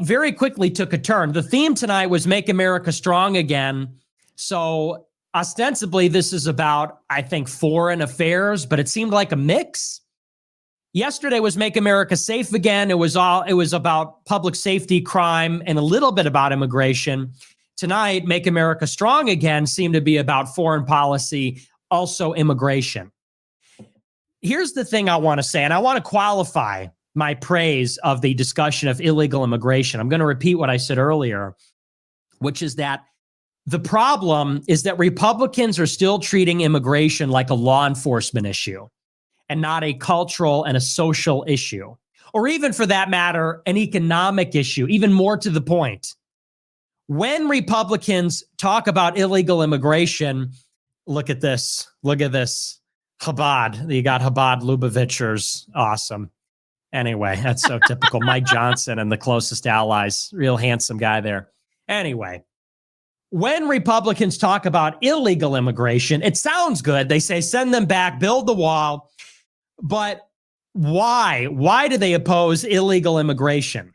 very quickly took a turn. The theme tonight was Make America Strong Again. So ostensibly, this is about, I think, foreign affairs, but it seemed like a mix. Yesterday was Make America Safe Again. It was about public safety, crime, and a little bit about immigration. Tonight, Make America Strong Again seemed to be about foreign policy, also immigration. Here's the thing I want to say, and I want to qualify my praise of the discussion of illegal immigration. I'm going to repeat what I said earlier, which is that the problem is that Republicans are still treating immigration like a law enforcement issue and not a cultural and a social issue, or even for that matter, an economic issue, even more to the point. When Republicans talk about illegal immigration, look at this. Chabad. You got Chabad Lubavitchers. Awesome. Anyway, that's so typical. Mike Johnson and the closest allies. Real handsome guy there. Anyway, when Republicans talk about illegal immigration, it sounds good. They say, send them back, build the wall. But why? Why do they oppose illegal immigration?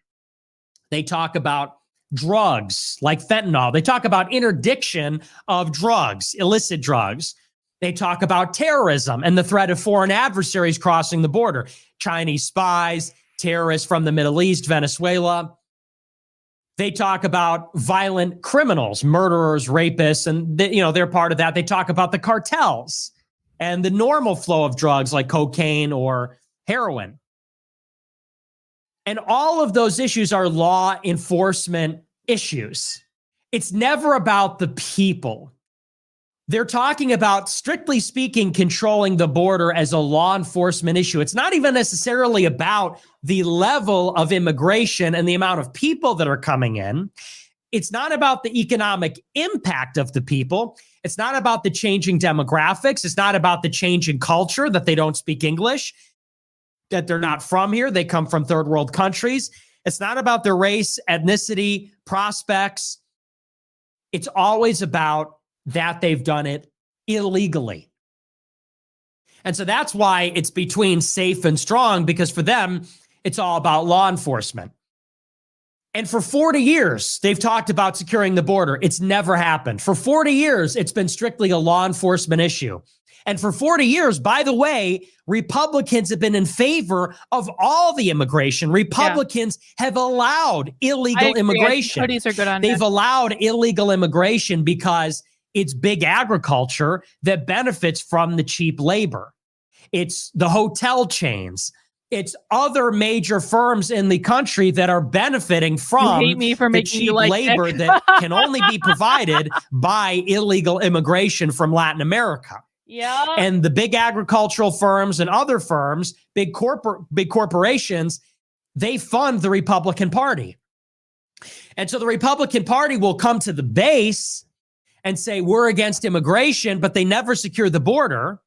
They talk about drugs like fentanyl. They talk about interdiction of drugs, illicit drugs. They talk about terrorism and the threat of foreign adversaries crossing the border. Chinese spies, terrorists from the Middle East, Venezuela. They talk about violent criminals, murderers, rapists, and they're part of that. They talk about the cartels and the normal flow of drugs like cocaine or heroin. And all of those issues are law enforcement issues. It's never about the people. They're talking about, strictly speaking, controlling the border as a law enforcement issue. It's not even necessarily about the level of immigration and the amount of people that are coming in. It's not about the economic impact of the people. It's not about the changing demographics. It's not about the changing culture, that they don't speak English, that they're not from here. They come from third world countries. It's not about their race, ethnicity, prospects. It's always about that they've done it illegally. And so that's why it's between safe and strong, because for them, it's all about law enforcement. And for 40 years, they've talked about securing the border. It's never happened. For 40 years, it's been strictly a law enforcement issue. And for 40 years, by the way, Republicans have been in favor of all the immigration. Republicans have allowed illegal immigration. Hoodies are good on They've allowed illegal immigration because it's big agriculture that benefits from the cheap labor. It's the hotel chains. It's other major firms in the country that are benefiting from the cheap labor that can only be provided by illegal immigration from Latin America. Yeah. And the big agricultural firms and other firms, big corporations, they fund the Republican Party. And so the Republican Party will come to the base and say, we're against immigration, but they never secure the border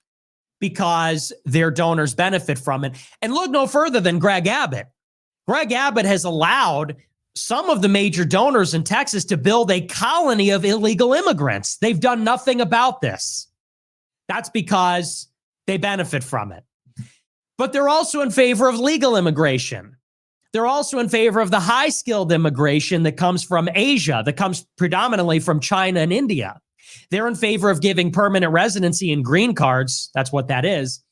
because their donors benefit from it. And look no further than Greg Abbott. Greg Abbott has allowed some of the major donors in Texas to build a colony of illegal immigrants. They've done nothing about this. That's because they benefit from it. But they're also in favor of legal immigration. They're also in favor of the high-skilled immigration that comes from Asia, that comes predominantly from China and India. They're in favor of giving permanent residency and green cards, that's what that is,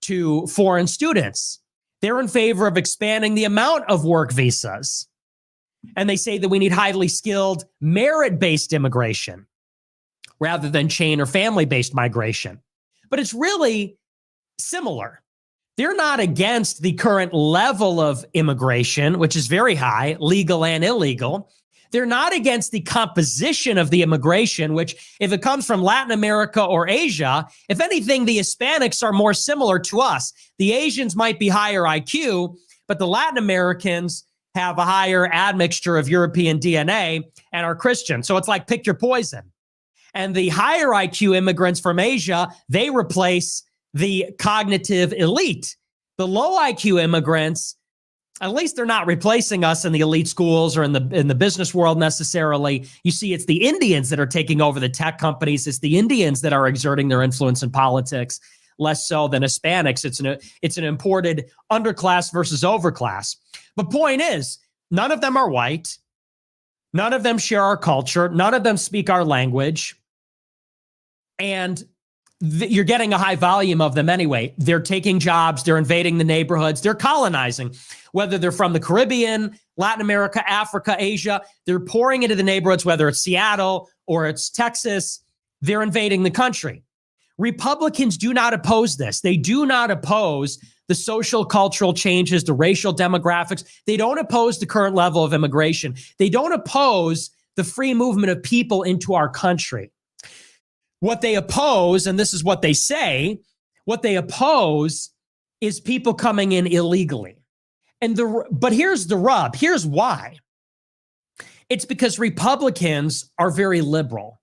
to foreign students. They're in favor of expanding the amount of work visas. And they say that we need highly skilled, merit-based immigration rather than chain or family-based migration. But it's really similar. They're not against the current level of immigration, which is very high, legal and illegal. They're not against the composition of the immigration, which, if it comes from Latin America or Asia, if anything, the Hispanics are more similar to us. The Asians might be higher IQ, but the Latin Americans have a higher admixture of European DNA and are Christian. So it's like pick your poison. And the higher IQ immigrants from Asia, they replace the cognitive elite. The low IQ immigrants, at least they're not replacing us in the elite schools or in the business world necessarily. You see, it's the Indians that are taking over the tech companies. It's the Indians that are exerting their influence in politics, less so than Hispanics. It's an imported underclass versus overclass. But point is, None of them are white. None of them share our culture. None of them speak our language. And you're getting a high volume of them anyway. They're taking jobs. They're invading the neighborhoods. They're colonizing, whether they're from the Caribbean, Latin America, Africa, Asia. They're pouring into the neighborhoods, whether it's Seattle or it's Texas. They're invading the country. Republicans do not oppose this. They do not oppose the social cultural changes, the racial demographics. They don't oppose the current level of immigration. They don't oppose the free movement of people into our country. What they oppose, and this is what they say, what they oppose is people coming in illegally. But here's the rub. Here's why. It's because Republicans are very liberal.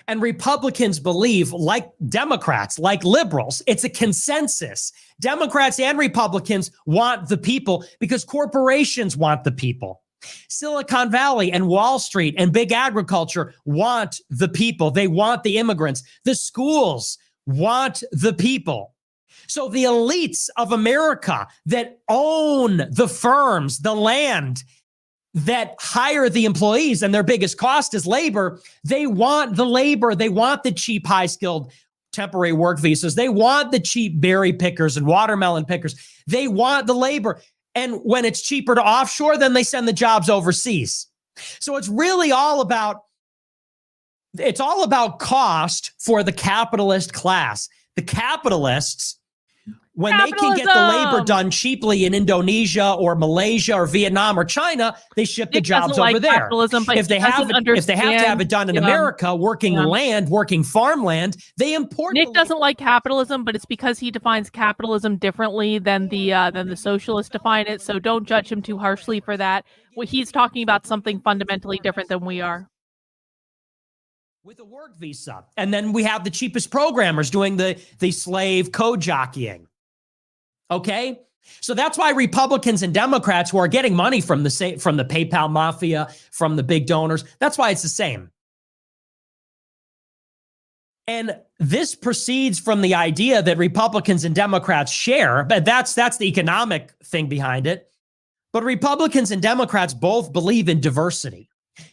And Republicans believe, like Democrats, like liberals, it's a consensus. Democrats and Republicans want the people because corporations want the people. Silicon Valley and Wall Street and big agriculture want the people. They want the immigrants. The schools want the people. So the elites of America that own the firms, the land, that hire the employees, and their biggest cost is labor, they want the labor. They want the cheap, high-skilled temporary work visas. They want the cheap berry pickers and watermelon pickers. They want the labor. And when it's cheaper to offshore, then they send the jobs overseas. So it's really all about cost for the capitalist class. The capitalists, when they can get the labor done cheaply in Indonesia or Malaysia or Vietnam or China, they ship the jobs over there. If they have to have it done in America, working land, working farmland, they import. Nick doesn't like capitalism, but it's because he defines capitalism differently than the socialists define it. So don't judge him too harshly for that. Well, he's talking about something fundamentally different than we are. With a work visa, and then we have the cheapest programmers doing the slave code jockeying. Okay, so that's why Republicans and Democrats who are getting money from the PayPal mafia, from the big donors, that's why it's the same. And this proceeds from the idea that Republicans and Democrats share, but that's the economic thing behind it. But Republicans and Democrats both believe in diversity.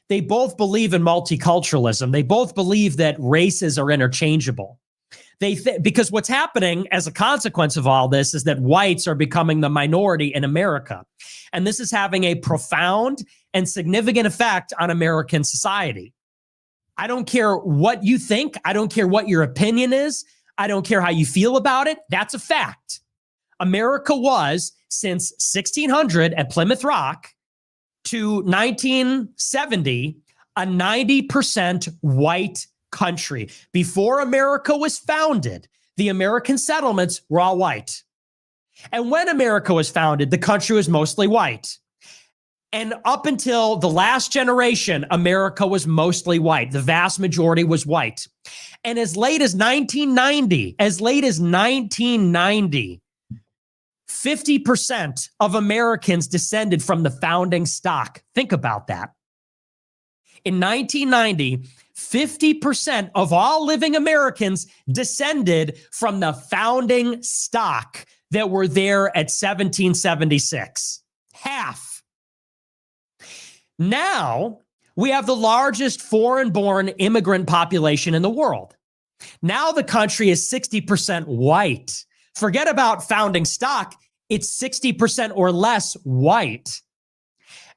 They both believe in multiculturalism. They both believe that races are interchangeable. Because what's happening as a consequence of all this is that whites are becoming the minority in America. And this is having a profound and significant effect on American society. I don't care what you think. I don't care what your opinion is. I don't care how you feel about it. That's a fact. America was, since 1600 at Plymouth Rock to 1970, a 90% white country. Before America was founded, the American settlements were all white. And when America was founded, the country was mostly white. And up until the last generation, America was mostly white. The vast majority was white. And as late as 1990, 50% of Americans descended from the founding stock. Think about that. In 1990, 50% of all living Americans descended from the founding stock that were there at 1776. Half. Now, we have the largest foreign-born immigrant population in the world. Now the country is 60% white. Forget about founding stock. It's 60% or less white.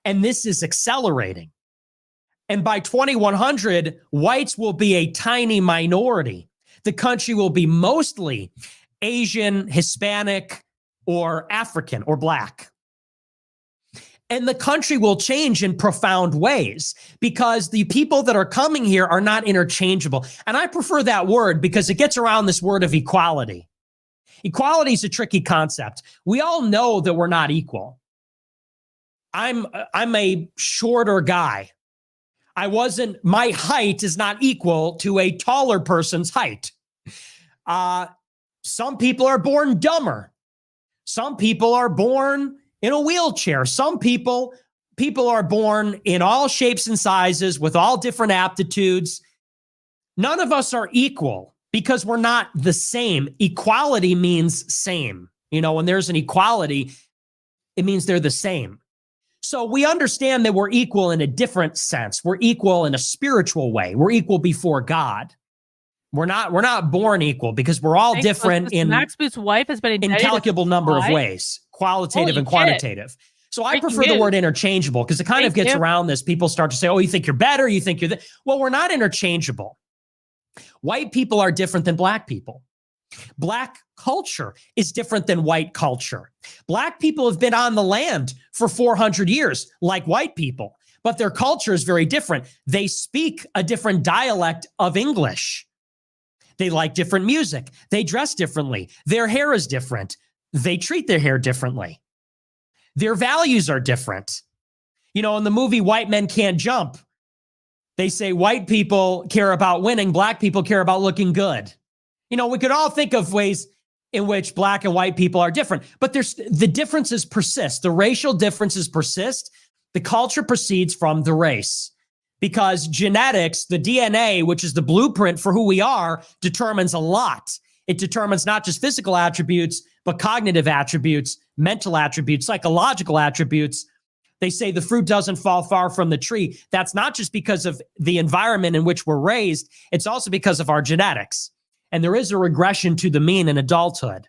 And this is accelerating. And by 2100, whites will be a tiny minority. The country will be mostly Asian, Hispanic, or African, or Black. And the country will change in profound ways because the people that are coming here are not interchangeable. And I prefer that word because it gets around this word of equality. Equality is a tricky concept. We all know that we're not equal. I'm a shorter guy. My height is not equal to a taller person's height. Some people are born dumber. Some people are born in a wheelchair. Some people are born in all shapes and sizes with all different aptitudes. None of us are equal because we're not the same. Equality means same. When there's an equality, it means they're the same. So we understand that we're equal in a different sense. We're equal in a spiritual way. We're equal before God. We're not born equal because we're all different in Max Boot's wife has been incalculable number of ways, qualitative and quantitative. So I prefer the word interchangeable because it kind of gets around this. People start to say, oh, you think you're better? You think you're well, we're not interchangeable. White people are different than black people. Black culture is different than white culture. Black people have been on the land for 400 years like white people, but their culture is very different. They speak a different dialect of English. They like different music. They dress differently. Their hair is different. They treat their hair differently. Their values are different. You know, in the movie White Men Can't Jump, they say white people care about winning, black people care about looking good. You know, we could all think of ways in which black and white people are different, but the differences persist. The racial differences persist. The culture proceeds from the race. Because genetics, the DNA, which is the blueprint for who we are, determines a lot. It determines not just physical attributes, but cognitive attributes, mental attributes, psychological attributes. They say the fruit doesn't fall far from the tree. That's not just because of the environment in which we're raised. It's also because of our genetics. And there is a regression to the mean in adulthood.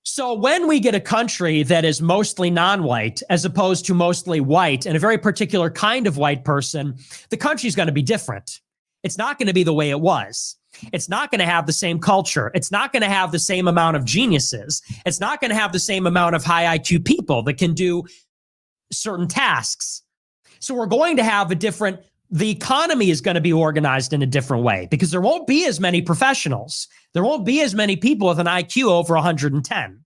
So when we get a country that is mostly non-white as opposed to mostly white and a very particular kind of white person, the country's going to be different. It's not going to be the way it was. It's not going to have the same culture. It's not going to have the same amount of geniuses. It's not going to have the same amount of high IQ people that can do certain tasks. So we're going to have the economy is going to be organized in a different way because there won't be as many professionals. There won't be as many people with an IQ over 110.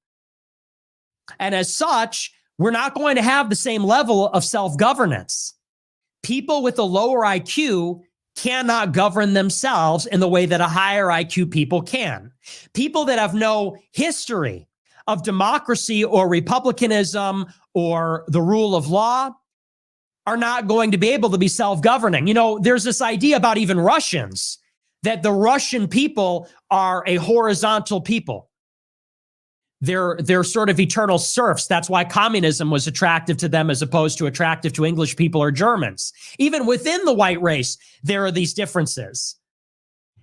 And as such, we're not going to have the same level of self-governance. People with a lower IQ cannot govern themselves in the way that a higher IQ people can. People that have no history of democracy or republicanism or the rule of law are not going to be able to be self-governing. You know, there's this idea about even Russians, that the Russian people are a horizontal people. They're sort of eternal serfs. That's why communism was attractive to them as opposed to attractive to English people or Germans. Even within the white race, there are these differences.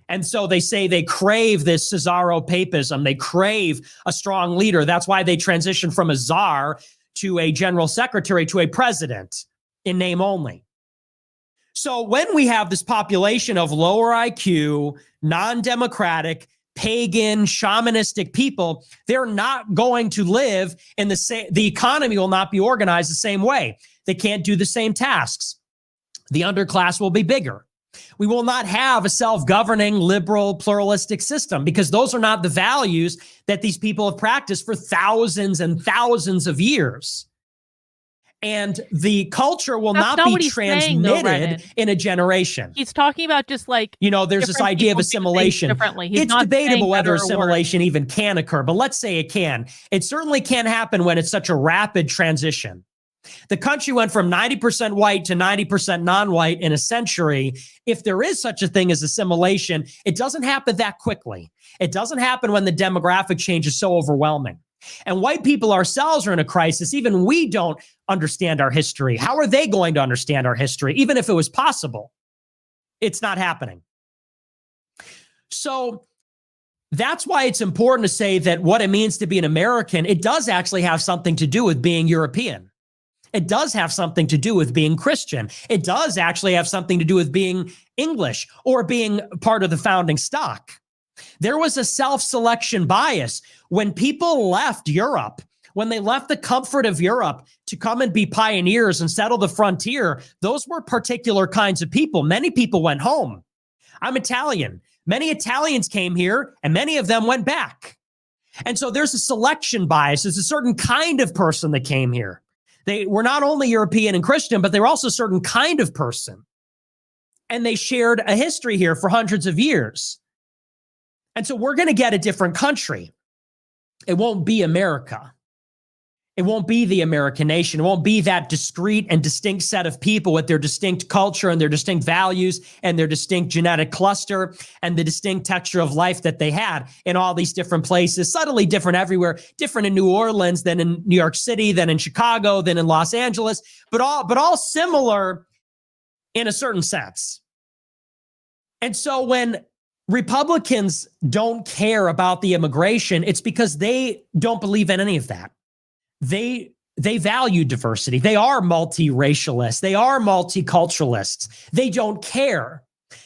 And so they say they crave this Caesaro-papism. They crave a strong leader. That's why they transition from a czar to a general secretary to a president in name only. So when we have this population of lower IQ, non-democratic, pagan, shamanistic people, they're not going to live in the economy will not be organized the same way. They can't do the same tasks. The underclass will be bigger. We will not have a self-governing, liberal, pluralistic system because those are not the values that these people have practiced for thousands and thousands of years. And the culture will not be transmitted in a generation. He's talking about just like, you know, there's this idea of assimilation. It's debatable whether assimilation even can occur, but let's say it can. It certainly can happen when it's such a rapid transition. The country went from 90% white to 90% non-white in a century. If there is such a thing as assimilation, it doesn't happen that quickly. It doesn't happen when the demographic change is so overwhelming. And white people ourselves are in a crisis. Even we don't understand our history. How are they going to understand our history? Even if it was possible, it's not happening. So that's why it's important to say that what it means to be an American, it does actually have something to do with being European. It does have something to do with being Christian. It does actually have something to do with being English or being part of the founding stock. There was a self-selection bias when people left Europe, when they left the comfort of Europe to come and be pioneers and settle the frontier. Those were particular kinds of people. Many people went home. I'm Italian. Many Italians came here and many of them went back. And so there's a selection bias. There's a certain kind of person that came here. They were not only European and Christian, but they were also a certain kind of person. And they shared a history here for hundreds of years. And so we're going to get a different country. It won't be America. It won't be the American nation. It won't be that discrete and distinct set of people with their distinct culture and their distinct values and their distinct genetic cluster and the distinct texture of life that they had in all these different places, subtly different everywhere, different in New Orleans than in New York City, than in Chicago, than in Los Angeles, but all similar in a certain sense. And so when Republicans don't care about the immigration, it's because they don't believe in any of that. They value diversity. They are multiracialists. They are multiculturalists. They don't care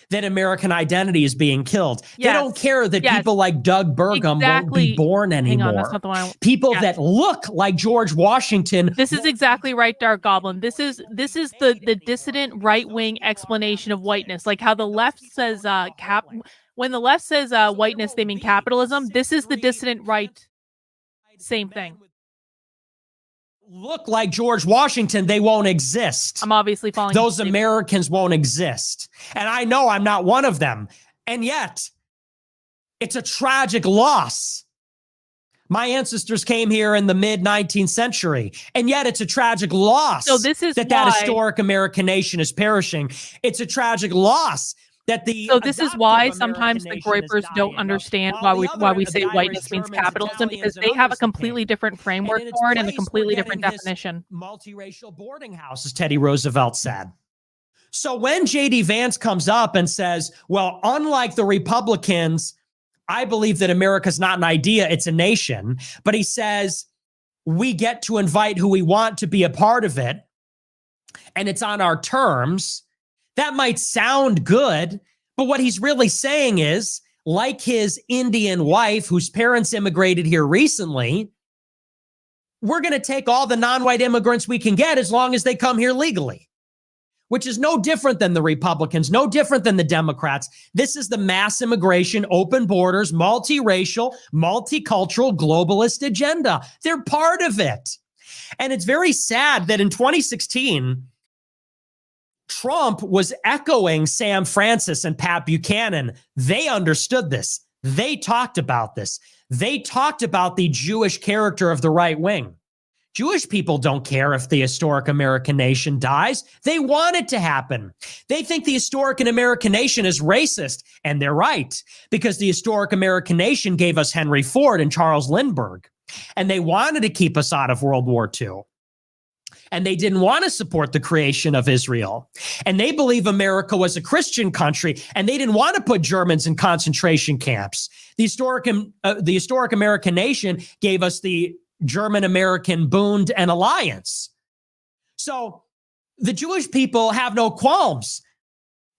that American identity is being killed. Yes. They don't care that people like Doug Burgum won't be born anymore. Hang on, that's not the one people that look like George Washington. This is exactly right, Dark Goblin. This is the dissident right-wing explanation of whiteness. Like how the left says when the left says whiteness, they mean capitalism. This is the dissident right. Same thing. Look like George Washington, they won't exist. I'm obviously falling. Those Americans won't exist. And I know I'm not one of them. And yet, it's a tragic loss. My ancestors came here in the mid-19th century, and yet it's a tragic loss so this is that historic American nation is perishing. It's a tragic loss that So this is why sometimes the Groypers don't understand why we say whiteness means capitalism, because they have a completely different framework for it and a completely different definition. Multiracial boarding house, as Teddy Roosevelt said. So when JD Vance comes up and says, well, unlike the Republicans, I believe that America's not an idea, it's a nation. But he says, we get to invite who we want to be a part of it, and it's on our terms. That might sound good, but what he's really saying is, like his Indian wife, whose parents immigrated here recently, we're going to take all the non-white immigrants we can get as long as they come here legally, which is no different than the Republicans, no different than the Democrats. This is the mass immigration, open borders, multiracial, multicultural, globalist agenda. They're part of it. And it's very sad that in 2016, Trump was echoing Sam Francis and Pat Buchanan. They understood this. They talked about this. They talked about the Jewish character of the right wing. Jewish people don't care if the historic American nation dies. They want it to happen. They think the historic American nation is racist, and they're right, because the historic American nation gave us Henry Ford and Charles Lindbergh, and they wanted to keep us out of World War II. And they didn't want to support the creation of Israel. And they believe America was a Christian country, and they didn't want to put Germans in concentration camps. The historic American nation gave us the German-American Bund and Alliance. So the Jewish people have no qualms.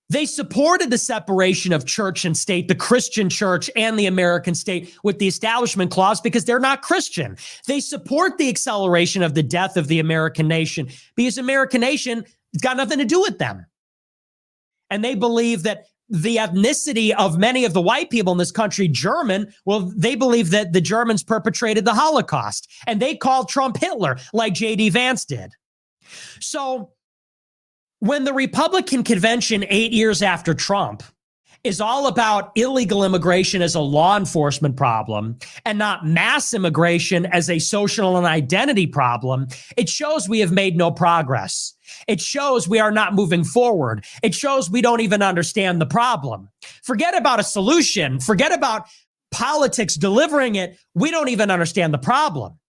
They supported the separation of church and state, the Christian church and the American state, with the Establishment Clause, because they're not Christian. They support the acceleration of the death of the American nation because American nation has got nothing to do with them. And they believe that the ethnicity of many of the white people in this country, German, well, they believe that the Germans perpetrated the Holocaust, and they called Trump Hitler like JD Vance did. So when the Republican convention 8 years after Trump is all about illegal immigration as a law enforcement problem and not mass immigration as a social and identity problem, it shows we have made no progress. It shows we are not moving forward. It shows we don't even understand the problem. Forget about a solution. Forget about politics delivering it. We don't even understand the problem.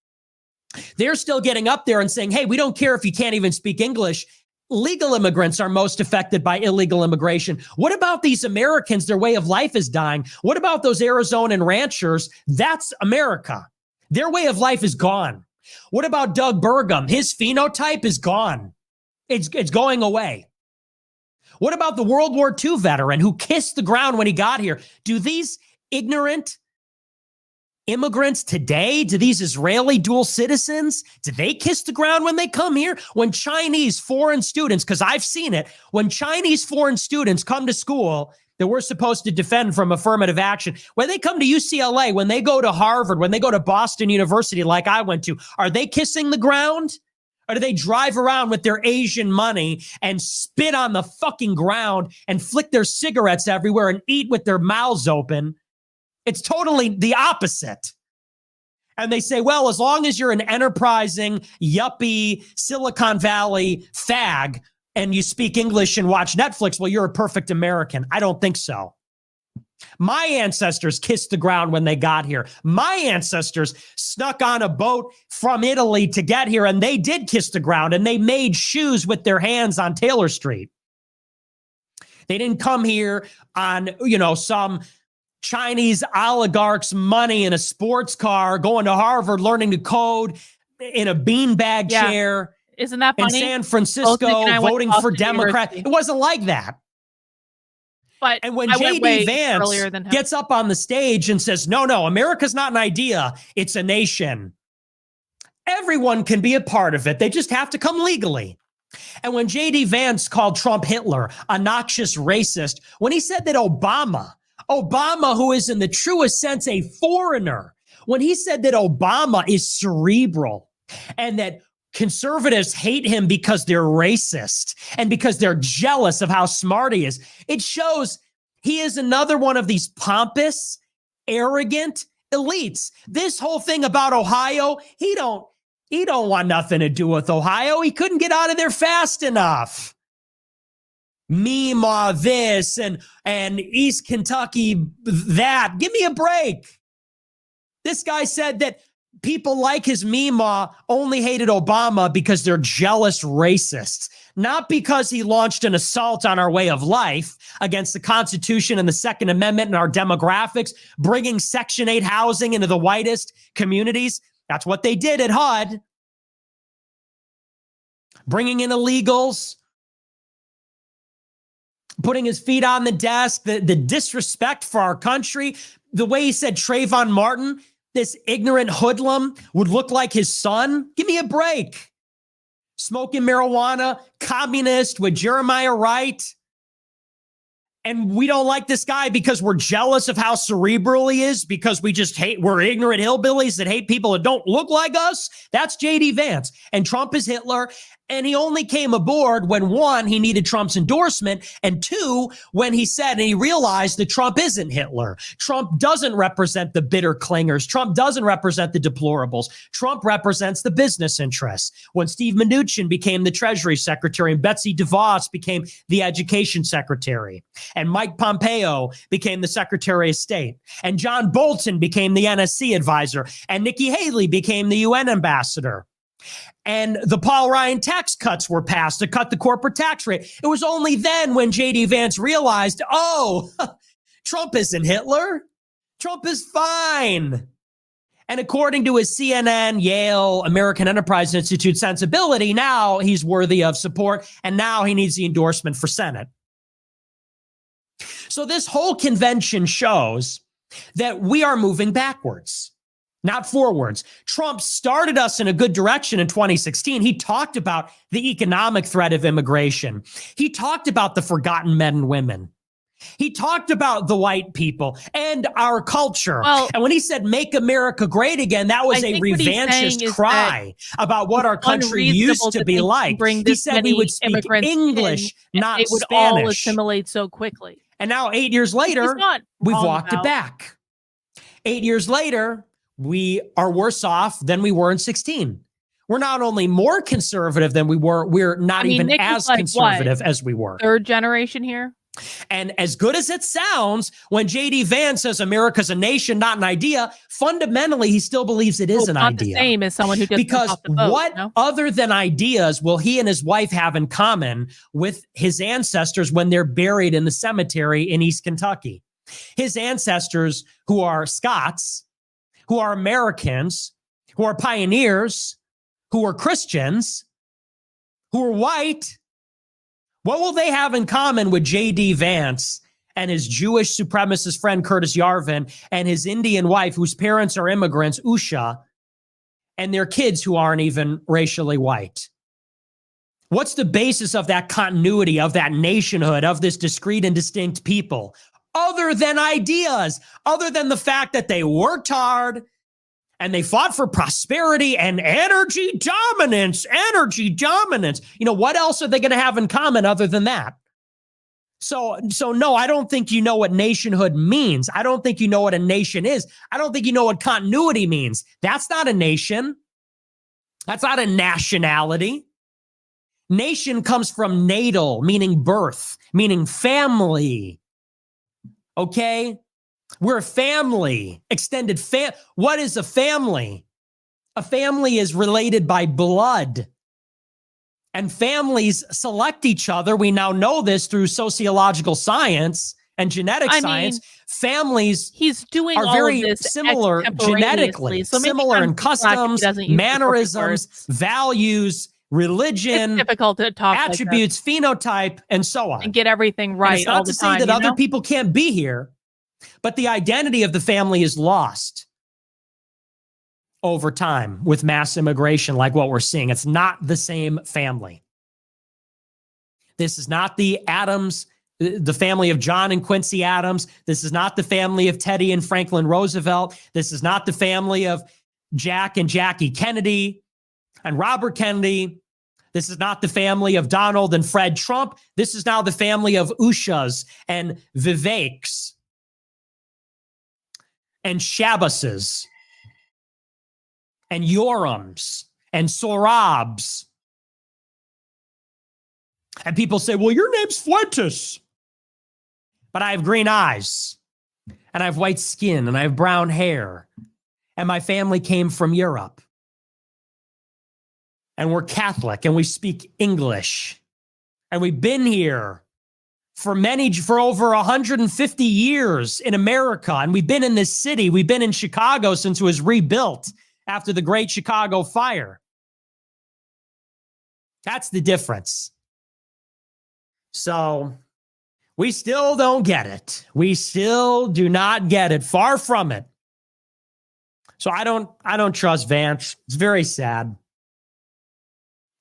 They're still getting up there and saying, hey, we don't care if you can't even speak English. Legal immigrants are most affected by illegal immigration. What about these Americans? Their way of life is dying. What about those Arizonan ranchers? That's America. Their way of life is gone. What about Doug Burgum? His phenotype is gone. It's going away. What about the World War II veteran who kissed the ground when he got here? Do these ignorant immigrants today, do these Israeli dual citizens, do they kiss the ground when they come here? When Chinese foreign students, because I've seen it, when Chinese foreign students come to school that we're supposed to defend from affirmative action, when they come to UCLA, when they go to Harvard, when they go to Boston University like I went to, are they kissing the ground? Or do they drive around with their Asian money and spit on the fucking ground and flick their cigarettes everywhere and eat with their mouths open? It's totally the opposite. And they say, well, as long as you're an enterprising, yuppie, Silicon Valley fag and you speak English and watch Netflix, well, you're a perfect American. I don't think so. My ancestors kissed the ground when they got here. My ancestors snuck on a boat from Italy to get here, and they did kiss the ground, and they made shoes with their hands on Taylor Street. They didn't come here on, some Chinese oligarch's money in a sports car, going to Harvard, learning to code in a beanbag chair. Isn't that funny? In San Francisco, voting for Democrats. It wasn't like that. And when JD Vance gets up on the stage and says, no, America's not an idea, it's a nation. Everyone can be a part of it. They just have to come legally. And when JD Vance called Trump Hitler, a noxious racist, when he said that Obama, who is in the truest sense a foreigner, when he said that Obama is cerebral and that conservatives hate him because they're racist and because they're jealous of how smart he is, it shows he is another one of these pompous, arrogant elites. This whole thing about Ohio, he don't want nothing to do with Ohio. He couldn't get out of there fast enough. Meemaw this and East Kentucky that. Give me a break. This guy said that people like his Meemaw only hated Obama because they're jealous racists, not because he launched an assault on our way of life against the Constitution and the Second Amendment and our demographics, bringing Section 8 housing into the whitest communities. That's what they did at HUD. Bringing in illegals, putting his feet on the desk, the disrespect for our country, the way he said Trayvon Martin, this ignorant hoodlum, would look like his son. Give me a break. Smoking marijuana, communist with Jeremiah Wright. And we don't like this guy because we're jealous of how cerebral he is, because we're ignorant hillbillies that hate people that don't look like us. That's JD Vance. And Trump is Hitler. And he only came aboard when, one, he needed Trump's endorsement, and two, when he said and he realized that Trump isn't Hitler. Trump doesn't represent the bitter clingers. Trump doesn't represent the deplorables. Trump represents the business interests. When Steve Mnuchin became the Treasury Secretary and Betsy DeVos became the Education Secretary, and Mike Pompeo became the Secretary of State, and John Bolton became the NSC advisor, and Nikki Haley became the UN ambassador, and the Paul Ryan tax cuts were passed to cut the corporate tax rate. It was only then when JD Vance realized, Trump isn't Hitler. Trump is fine. And according to his CNN, Yale, American Enterprise Institute sensibility, now he's worthy of support, and now he needs the endorsement for Senate. So this whole convention shows that we are moving backwards, not forwards. Trump started us in a good direction in 2016. He talked about the economic threat of immigration. He talked about the forgotten men and women. He talked about the white people and our culture. And when he said, make America great again, that was a revanchist cry about what our country used to be like. He said we would speak English, not Spanish. They would all assimilate so quickly. And now 8 years later, we've walked it back. 8 years later, we are worse off than we were in 16. We're not only more conservative than we were, we're not even Nick as conservative as we were. Third generation here. And as good as it sounds, when JD Vance says America's a nation, not an idea, fundamentally, he still believes it is an idea. The same as someone who just because what other than ideas will he and his wife have in common with his ancestors when they're buried in the cemetery in East Kentucky? His ancestors, who are Scots, who are Americans, who are pioneers, who are Christians, who are white, what will they have in common with JD Vance and his Jewish supremacist friend Curtis Yarvin and his Indian wife whose parents are immigrants, Usha, and their kids who aren't even racially white? What's the basis of that continuity, of that nationhood, of this discrete and distinct people, other than ideas, other than the fact that they worked hard and they fought for prosperity and energy dominance? You know, what else are they going to have in common other than that? So no, I don't think you know what nationhood means. I don't think you know what a nation is. I don't think you know what continuity means. That's not a nation. That's not a nationality. Nation comes from natal, meaning birth, meaning family. Okay? We're a family, extended What is a family? A family is related by blood. And families select each other. We now know this through sociological science and genetic science. Families he's doing are all very of this similar genetically, so similar in customs, mannerisms, values, religion, it's difficult to talk attributes, phenotype, and so on. And get everything right. And it's not to say that other people can't be here, but the identity of the family is lost over time with mass immigration like what we're seeing. It's not the same family. This is not the Adams, the family of John and Quincy Adams. This is not the family of Teddy and Franklin Roosevelt. This is not the family of Jack and Jackie Kennedy and Robert Kennedy. This is not the family of Donald and Fred Trump. This is now the family of Ushas and Viveks and Shabbases and Yorams and Sorabs. And people say, well, your name's Fuentes. But I have green eyes, and I have white skin, and I have brown hair, and my family came from Europe. And we're Catholic, and we speak English. And we've been here for over 150 years in America. And we've been in this city. We've been in Chicago since it was rebuilt after the Great Chicago Fire. That's the difference. So we still don't get it. We still do not get it. Far from it. So I don't trust Vance. It's very sad.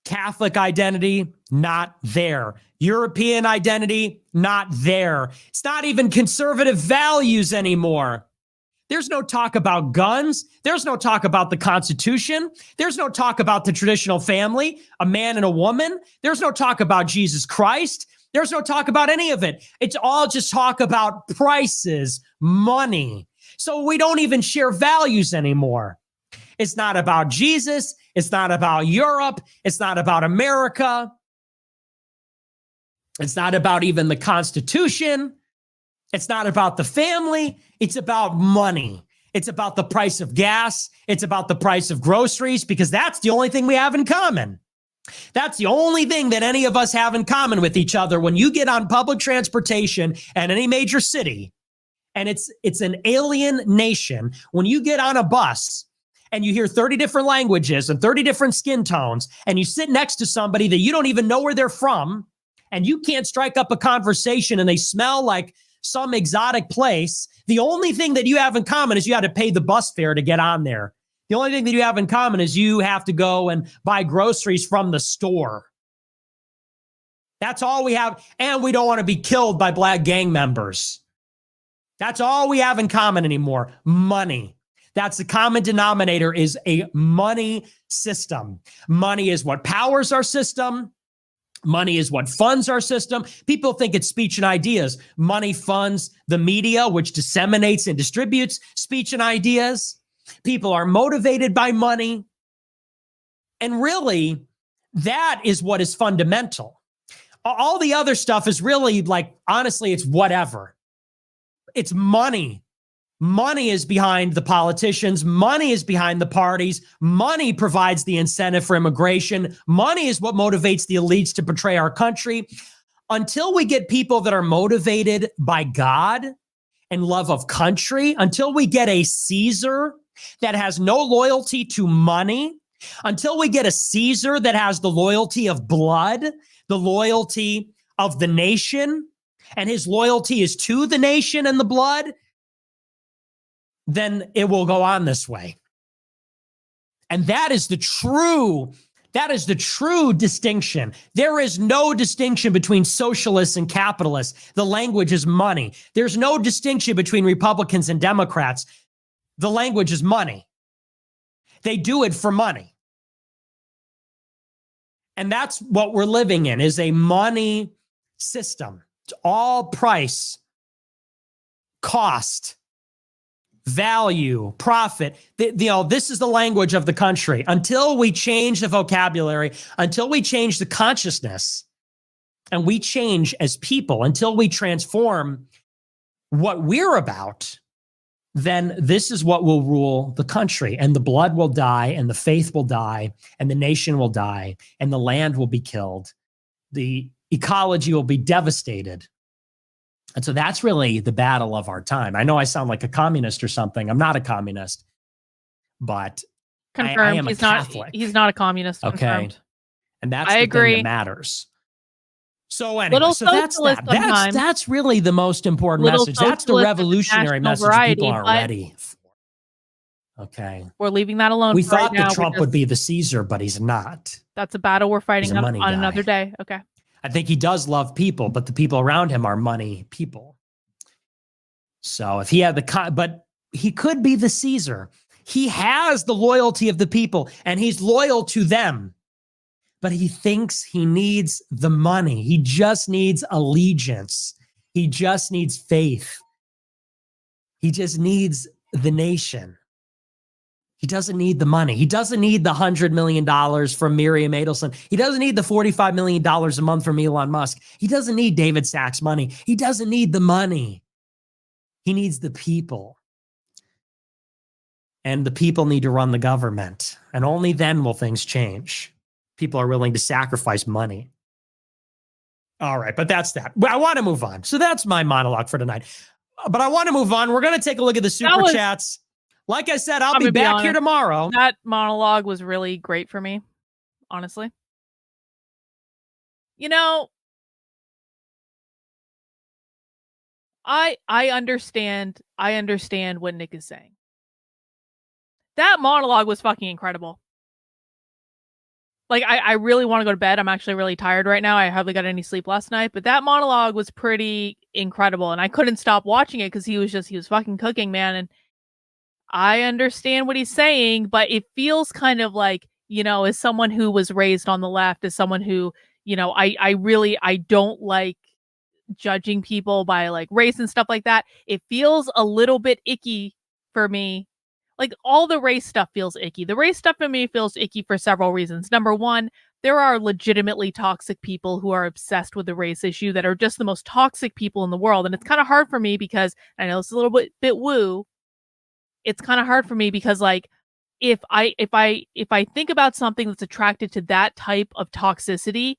Catholic identity, not there. European identity, not there. It's not even conservative values anymore. There's no talk about guns. There's no talk about the Constitution. There's no talk about the traditional family, a man and a woman. There's no talk about Jesus Christ. There's no talk about any of it. It's all just talk about prices, money. So we don't even share values anymore. It's not about Jesus. It's not about Europe. It's not about America. It's not about even the Constitution. It's not about the family. It's about money. It's about the price of gas. It's about the price of groceries, because that's the only thing we have in common. That's the only thing that any of us have in common with each other. When you get on public transportation in any major city, and it's an alien nation, when you get on a bus and you hear 30 different languages and 30 different skin tones, and you sit next to somebody that you don't even know where they're from, and you can't strike up a conversation, and they smell like some exotic place, the only thing that you have in common is you had to pay the bus fare to get on there. The only thing that you have in common is you have to go and buy groceries from the store. That's all we have. And we don't want to be killed by black gang members. That's all we have in common anymore. Money. That's the common denominator, is a money system. Money is what powers our system. Money is what funds our system. People think it's speech and ideas. Money funds the media, which disseminates and distributes speech and ideas. People are motivated by money. And really, that is what is fundamental. All the other stuff is really, like, honestly, it's whatever. It's money. Money is behind the politicians. Money is behind the parties. Money provides the incentive for immigration. Money is what motivates the elites to betray our country. Until we get people that are motivated by God and love of country, until we get a Caesar that has no loyalty to money, until we get a Caesar that has the loyalty of blood, the loyalty of the nation, and his loyalty is to the nation and the blood, then it will go on this way. And that is the true distinction. There is no distinction between socialists and capitalists. The language is money. There's no distinction between Republicans and Democrats. The language is money. They do it for money. And that's what we're living in, is a money system. It's all price, cost, value, profit. This is the language of the country. Until we change the vocabulary, until we change the consciousness, and we change as people, until we transform what we're about, then this is what will rule the country. And the blood will die, and the faith will die, and the nation will die, and the land will be killed. The ecology will be devastated. And so that's really the battle of our time. I know I sound like a communist or something. I'm not a communist, but Confirmed. I am he's a Catholic. He's not a communist. Okay. Confirmed. And that's I the agree. thing that matters. So anyway, Little so that's that. sometimes. That's really the most important Little message. That's the socialist revolutionary national message variety, people aren't but- ready for. Okay. We're leaving that alone. We for right thought now. that Trump would be the Caesar, but he's not. That's a battle we're fighting He's a on money guy. another day. Okay. I think he does love people, but the people around him are money people. So if he had but he could be the Caesar. He has the loyalty of the people, and he's loyal to them. But he thinks he needs the money. He just needs allegiance. He just needs faith. He just needs the nation. He doesn't need the money. He doesn't need the $100 million from Miriam Adelson. He doesn't need the $45 million a month from Elon Musk. He doesn't need David Sachs' money. He doesn't need the money. He needs the people. And the people need to run the government. And only then will things change. People are willing to sacrifice money. All right, but that's that. I want to move on. So that's my monologue for tonight. But I want to move on. We're going to take a look at the super chats. Like I said, I'll be back here tomorrow. That monologue was really great for me, honestly. You know, I understand what Nick is saying. That monologue was fucking incredible. Like, I really want to go to bed. I'm actually really tired right now. I hardly got any sleep last night, but that monologue was pretty incredible, and I couldn't stop watching it because he was fucking cooking, man. And I understand what he's saying, but it feels kind of like, you know, as someone who was raised on the left, as someone who, you know, I don't like judging people by like race and stuff like that. It feels a little bit icky for me. Like, all the race stuff feels icky. The race stuff for me feels icky for several reasons. Number one, there are legitimately toxic people who are obsessed with the race issue that are just the most toxic people in the world. And it's kind of hard for me because I know it's a little bit woo. It's kind of hard for me because, like, if I think about something that's attracted to that type of toxicity,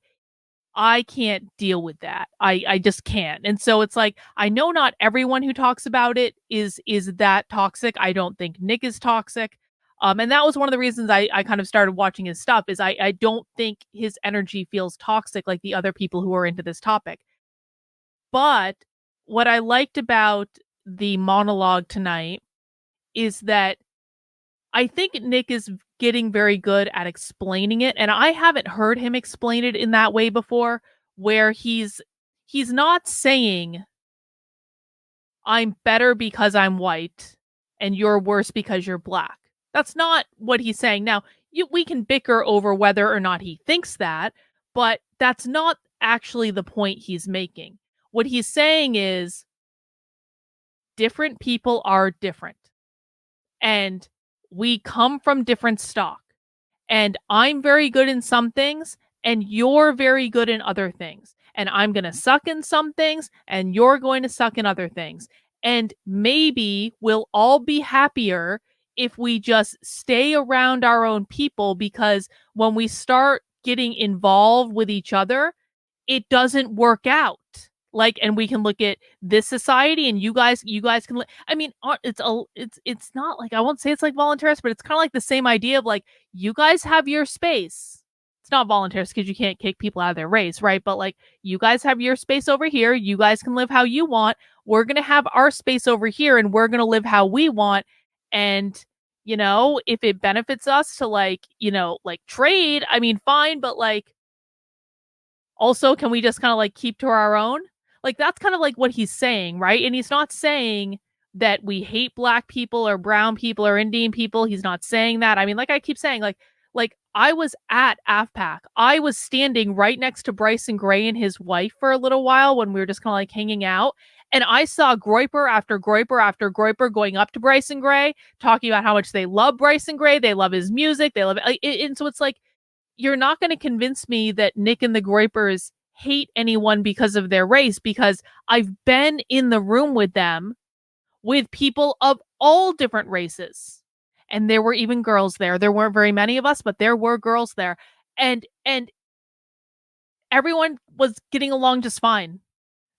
I can't deal with that. I just can't. And so it's like, I know not everyone who talks about it is that toxic. I don't think Nick is toxic. And that was one of the reasons I kind of started watching his stuff, is I don't think his energy feels toxic like the other people who are into this topic. But what I liked about the monologue tonight is that I think Nick is getting very good at explaining it, and I haven't heard him explain it in that way before, where he's not saying I'm better because I'm white and you're worse because you're black. That's not what he's saying. Now, we can bicker over whether or not he thinks that, but that's not actually the point he's making. What he's saying is different people are different. And we come from different stock. And I'm very good in some things, and you're very good in other things. And I'm going to suck in some things, and you're going to suck in other things. And maybe we'll all be happier if we just stay around our own people, because when we start getting involved with each other, it doesn't work out. Like, and we can look at this society, and you guys can. I mean, it's not like, I won't say it's like voluntarist, but it's kind of like the same idea of like, you guys have your space. It's not voluntarist because you can't kick people out of their race, right? But like, you guys have your space over here. You guys can live how you want. We're gonna have our space over here, and we're gonna live how we want. And you know, if it benefits us to like, you know, like trade, I mean, fine, but like, also, can we just kind of like keep to our own? Like, that's kind of like what he's saying, right? And he's not saying that we hate black people or brown people or Indian people. He's not saying that. I mean, like I keep saying, like I was at AFPAC. I was standing right next to Bryson Gray and his wife for a little while when we were just kind of like hanging out. And I saw Groyper after Groyper after Groyper going up to Bryson Gray, talking about how much they love Bryson Gray. They love his music. They love it. And so it's like, you're not going to convince me that Nick and the Groypers hate anyone because of their race, because I've been in the room with them with people of all different races. And there were even girls there. There weren't very many of us, but there were girls there. And everyone was getting along just fine.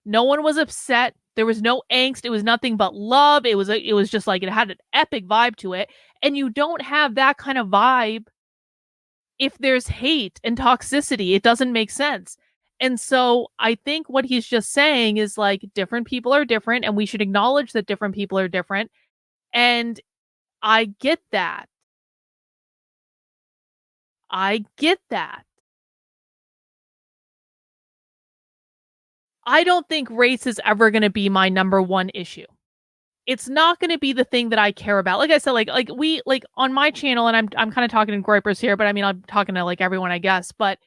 No one was upset. There was no angst. It was nothing but love. It was just like, it had an epic vibe to it. And you don't have that kind of vibe if there's hate and toxicity. It doesn't make sense. And so I think what he's just saying is like, different people are different and we should acknowledge that different people are different. And I get that. I get that. I don't think race is ever going to be my number one issue. It's not going to be the thing that I care about. Like I said, we on my channel, and I'm kind of talking in Groypers here, but I mean, I'm talking to like everyone, I guess, but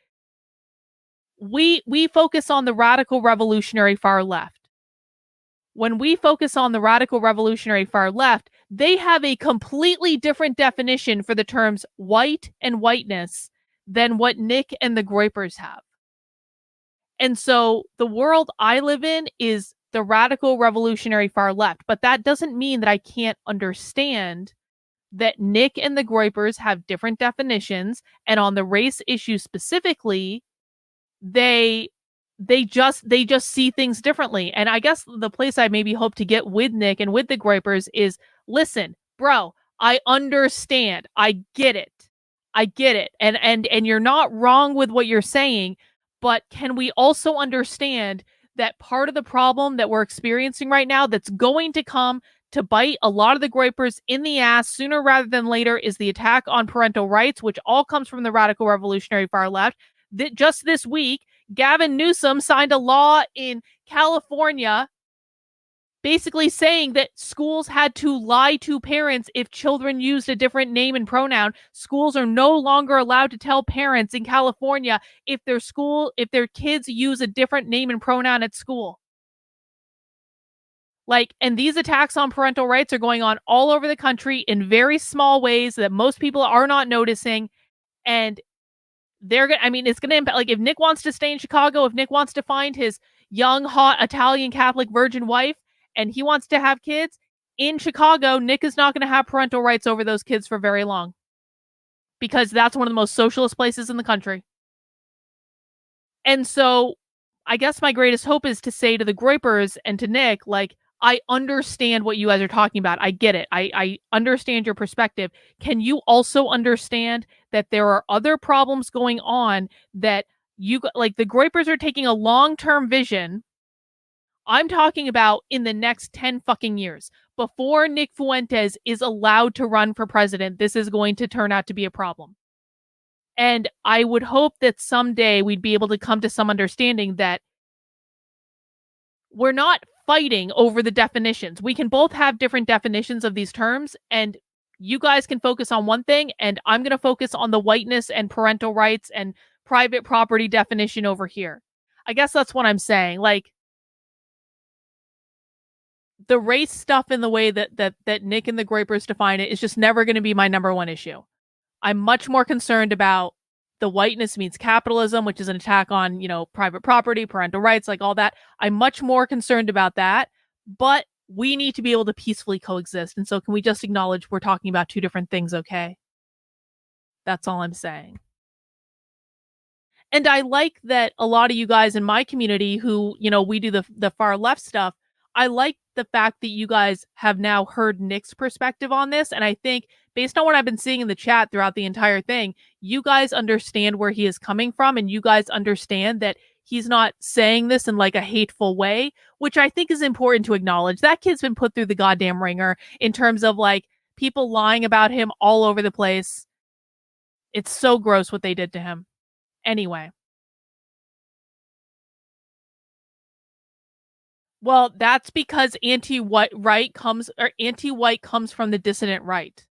we focus on the radical revolutionary far left. When we focus on the radical revolutionary far left, they have a completely different definition for the terms white and whiteness than what Nick and the Groypers have. And so the world I live in is the radical revolutionary far left, but that doesn't mean that I can't understand that Nick and the Groypers have different definitions, and on the race issue specifically, they just see things differently. And I guess the place I maybe hope to get with Nick and with the Groypers is, listen, bro, I understand. I get it. And you're not wrong with what you're saying, but can we also understand that part of the problem that we're experiencing right now that's going to come to bite a lot of the Groypers in the ass sooner rather than later is the attack on parental rights, which all comes from the radical revolutionary far left. That just this week, Gavin Newsom signed a law in California basically saying that schools had to lie to parents if children used a different name and pronoun. Schools are no longer allowed to tell parents in California if their kids use a different name and pronoun at school. And these attacks on parental rights are going on all over the country in very small ways that most people are not noticing. And it's going to impact, if Nick wants to stay in Chicago, if Nick wants to find his young, hot Italian Catholic virgin wife, and he wants to have kids in Chicago, Nick is not going to have parental rights over those kids for very long, because that's one of the most socialist places in the country. And so I guess my greatest hope is to say to the Groypers and to Nick, I understand what you guys are talking about. I get it. I understand your perspective. Can you also understand that there are other problems going on that the Groypers are taking a long-term vision. I'm talking about in the next 10 fucking years. Before Nick Fuentes is allowed to run for president, this is going to turn out to be a problem. And I would hope that someday we'd be able to come to some understanding that we're not fighting over the definitions. We can both have different definitions of these terms, and you guys can focus on one thing, and I'm going to focus on the whiteness and parental rights and private property definition over here. I guess that's what I'm saying. The race stuff in the way that Nick and the Groypers define it is just never going to be my number one issue. I'm much more concerned about the whiteness means capitalism, which is an attack on, private property, parental rights, all that. I'm much more concerned about that, but we need to be able to peacefully coexist. And so can we just acknowledge we're talking about two different things, okay? That's all I'm saying. And I like that a lot of you guys in my community who, we do the far left stuff, I like the fact that you guys have now heard Nick's perspective on this. And I think based on what I've been seeing in the chat throughout the entire thing, you guys understand where he is coming from, and you guys understand that he's not saying this in a hateful way, which I think is important to acknowledge. That kid's been put through the goddamn ringer in terms of people lying about him all over the place. It's so gross what they did to him. Anyway. Well, that's because anti-white comes from the dissident right.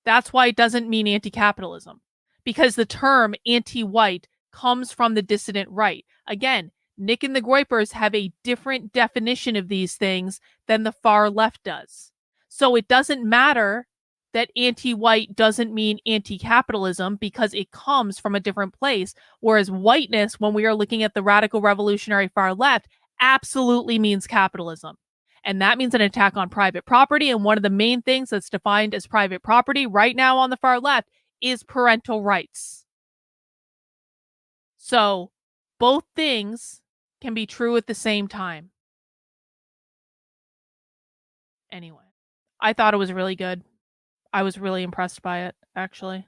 That's why it doesn't mean anti-capitalism. because the term anti-white comes from the dissident right. Again, Nick and the Groypers have a different definition of these things than the far left does. So it doesn't matter that anti-white doesn't mean anti-capitalism because it comes from a different place. Whereas whiteness, when we are looking at the radical revolutionary far left, absolutely means capitalism. And that means an attack on private property. And one of the main things that's defined as private property right now on the far left is parental rights. So both things can be true at the same time. Anyway, I thought it was really good. I was really impressed by it, actually.